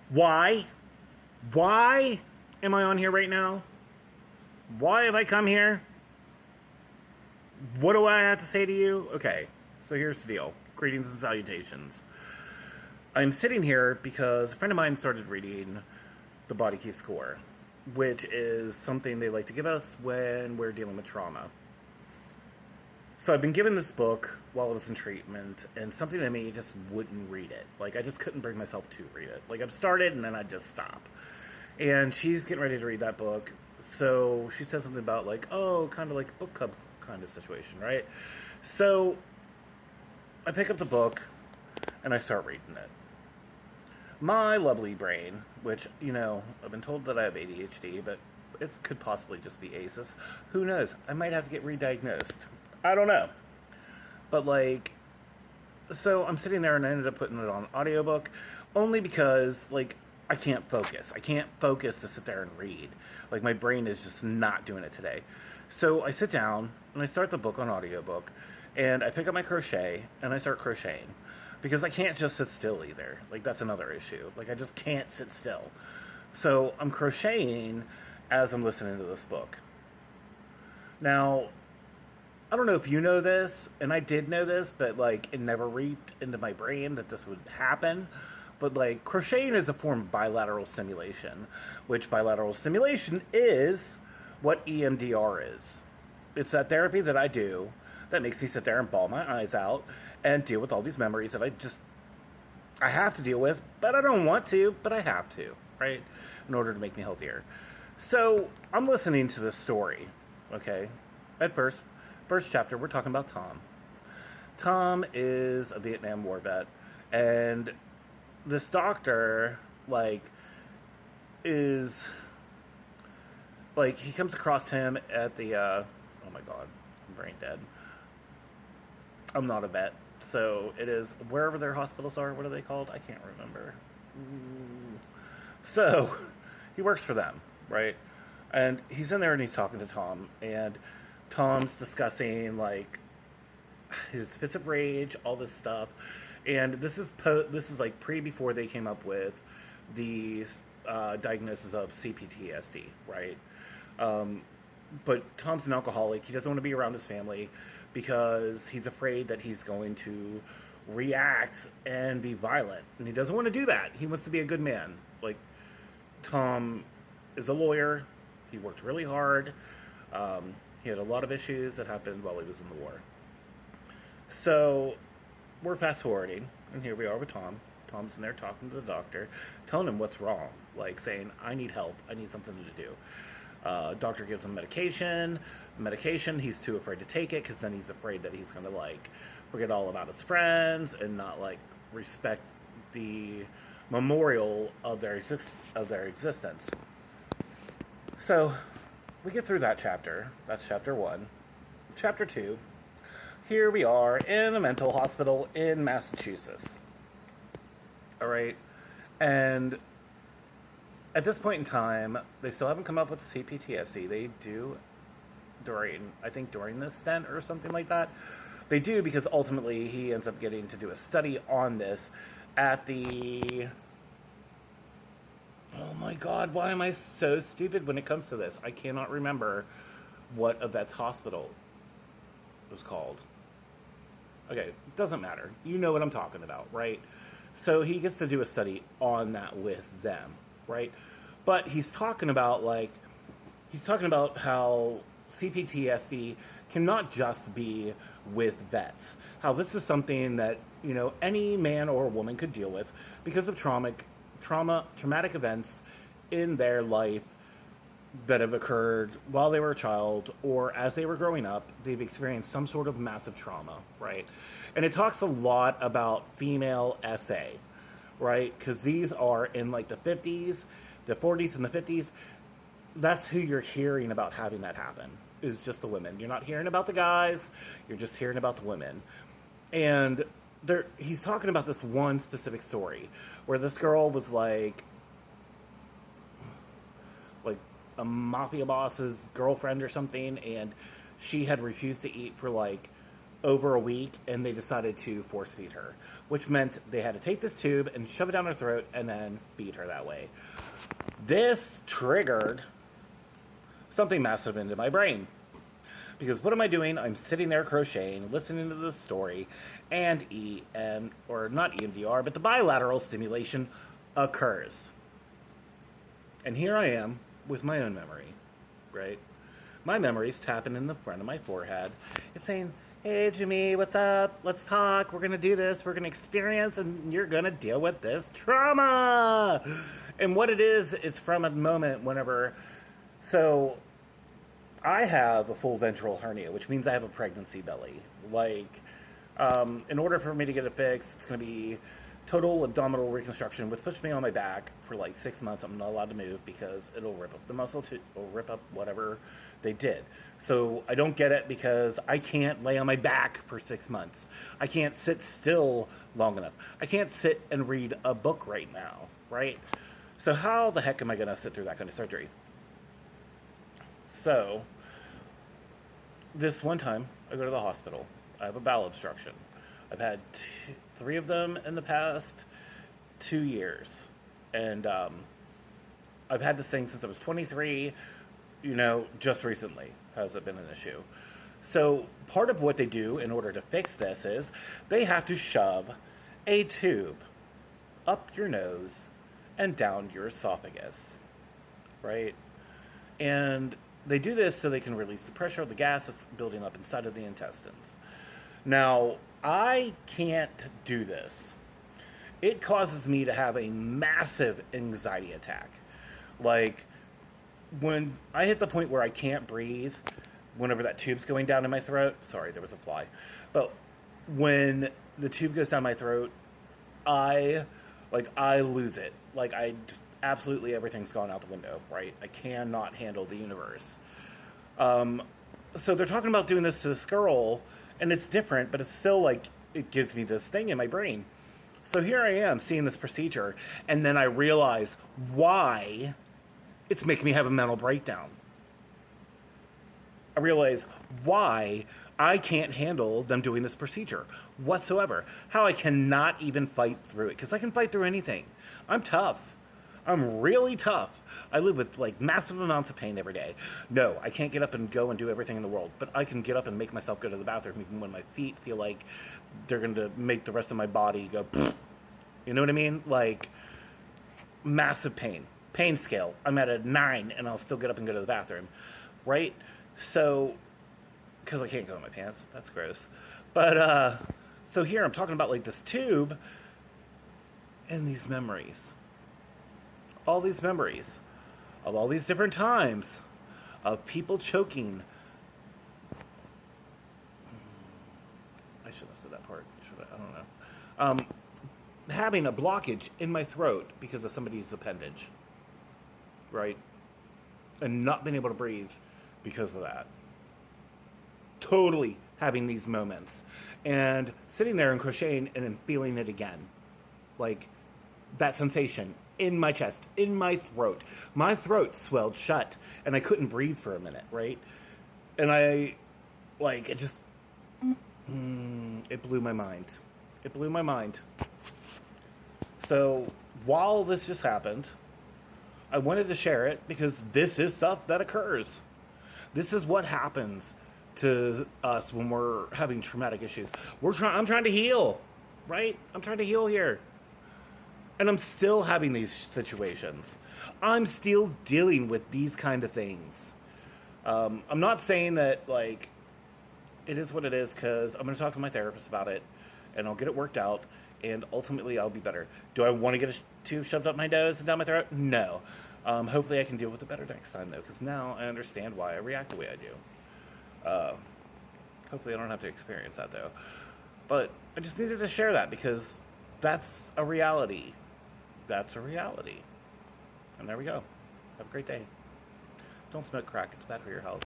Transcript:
Why? Why am I on here right now? Why have I come here? What do I have to say to you? Okay, so here's the deal. Greetings and salutations. I'm sitting here because a friend of mine started reading The Body Keeps Score, which is something they like to give us when we're dealing with trauma. So I've been given this book while I was in treatment, and something in me just wouldn't read it. Like, I just couldn't bring myself to read it. Like, I've started, and then I'd just stop. And she's getting ready to read that book, so she said something about, like, oh, kind of like a book club kind of situation, right? So I pick up the book, and I start reading it. My lovely brain, which, I've been told that I have ADHD, but it could possibly just be ACEs. Who knows? I might have to get re-diagnosed. I don't know. But, so I'm sitting there and I ended up putting it on audiobook only because, I can't focus. I can't focus to sit there and read. Like, my brain is just not doing it today. So I sit down and I start the book on audiobook and I pick up my crochet and I start crocheting because I can't just sit still either. Like, that's another issue. Like, I just can't sit still. So I'm crocheting as I'm listening to this book. Now, I don't know if you know this, and I did know this, but, it never reaped into my brain that this would happen. But, crocheting is a form of bilateral stimulation, which bilateral stimulation is what EMDR is. It's that therapy that I do that makes me sit there and bawl my eyes out and deal with all these memories that I have to deal with, but I don't want to, but I have to, right? In order to make me healthier. So, I'm listening to this story, okay? At first chapter, we're talking about Tom. Tom is a Vietnam War vet, and this doctor, he comes across him at the, oh my god, I'm brain dead. I'm not a vet, so it is, wherever their hospitals are, what are they called? I can't remember. So, he works for them, right? And he's in there and he's talking to Tom, and Tom's discussing, his fits of rage, all this stuff. And this is before they came up with the diagnosis of CPTSD, right? But Tom's an alcoholic. He doesn't want to be around his family because he's afraid that he's going to react and be violent. And he doesn't want to do that. He wants to be a good man. Tom is a lawyer. He worked really hard. He had a lot of issues that happened while he was in the war. So, we're fast forwarding, and here we are with Tom. Tom's in there talking to the doctor, telling him what's wrong, saying, I need help, I need something to do. Doctor gives him medication, he's too afraid to take it, because then he's afraid that he's going to, forget all about his friends, and not, respect the memorial of their existence. So, we get through that chapter. That's chapter 1. Chapter 2. Here we are in a mental hospital in Massachusetts. Alright? And at this point in time, they still haven't come up with the CPTSD. They do during this stint or something like that. They do because ultimately he ends up getting to do a study on this at the... Oh my god, why am I so stupid when it comes to this? I cannot remember what a vet's hospital was called. Okay, it doesn't matter. You know what I'm talking about, right? So he gets to do a study on that with them, right? But he's talking about how CPTSD cannot just be with vets. How this is something that, any man or woman could deal with because of traumatic events in their life that have occurred while they were a child or as they were growing up. They've experienced some sort of massive trauma, right? And it talks a lot about female SA, right? Because these are in the 50s, the 40s and the 50s. That's who you're hearing about having that happen, is just the women. You're not hearing about the guys, you're just hearing about the women. And he's talking about this one specific story where this girl was like a mafia boss's girlfriend or something, and she had refused to eat for over a week, and they decided to force feed her, which meant they had to take this tube and shove it down her throat and then feed her that way. This triggered something massive into my brain. Because what am I doing? I'm sitting there crocheting, listening to this story, and not EMDR, but the bilateral stimulation occurs. And here I am with my own memory, right? My memory's tapping in the front of my forehead. It's saying, hey, Jimmy, what's up? Let's talk. We're going to do this. We're going to experience, and you're going to deal with this trauma. And what it is from a moment whenever... So, I have a full ventral hernia, which means I have a pregnancy belly. In order for me to get it fixed, it's going to be total abdominal reconstruction, which puts me on my back for 6 months. I'm not allowed to move because it'll rip up the muscle, it'll rip up whatever they did. So I don't get it because I can't lay on my back for 6 months. I can't sit still long enough. I can't sit and read a book right now, right? So how the heck am I going to sit through that kind of surgery? So, this one time, I go to the hospital. I have a bowel obstruction. I've had 3 of them in the past 2 years. And I've had this thing since I was 23, just recently has it been an issue. So, part of what they do in order to fix this is they have to shove a tube up your nose and down your esophagus, right? And they do this so they can release the pressure of the gas that's building up inside of the intestines. Now, I can't do this. It causes me to have a massive anxiety attack. When I hit the point where I can't breathe, whenever that tube's going down in my throat, sorry, there was a fly, but when the tube goes down my throat, I lose it. Absolutely everything's gone out the window, right? I cannot handle the universe. So they're talking about doing this to this girl, and it's different, but it's still it gives me this thing in my brain. So here I am seeing this procedure, and then I realize why it's making me have a mental breakdown. I realize why I can't handle them doing this procedure whatsoever. How I cannot even fight through it, because I can fight through anything. I'm tough. I'm really tough. I live with massive amounts of pain every day. No, I can't get up and go and do everything in the world, but I can get up and make myself go to the bathroom even when my feet feel like they're going to make the rest of my body go, pfft. You know what I mean? Massive pain. Pain scale. I'm at a 9 and I'll still get up and go to the bathroom, right? So, because I can't go in my pants. That's gross. But, so here I'm talking about this tube and these memories. All these memories of all these different times of people choking. I shouldn't have said that part. I don't know. Having a blockage in my throat because of somebody's appendage. Right? And not being able to breathe because of that. Totally having these moments. And sitting there and crocheting and then feeling it again. That sensation in my chest, in my throat. My throat swelled shut, and I couldn't breathe for a minute, right? And it just, it blew my mind. It blew my mind. So, while this just happened, I wanted to share it because this is stuff that occurs. This is what happens to us when we're having traumatic issues. I'm trying to heal, right? I'm trying to heal here. And I'm still having these situations. I'm still dealing with these kind of things. I'm not saying that, it is what it is, because I'm going to talk to my therapist about it, and I'll get it worked out, and ultimately I'll be better. Do I want to get a tube shoved up my nose and down my throat? No. Hopefully I can deal with it better next time, though, because now I understand why I react the way I do. Hopefully I don't have to experience that, though. But I just needed to share that, because that's a reality. That's a reality. And there we go. Have a great day. Don't smoke crack. It's bad for your health.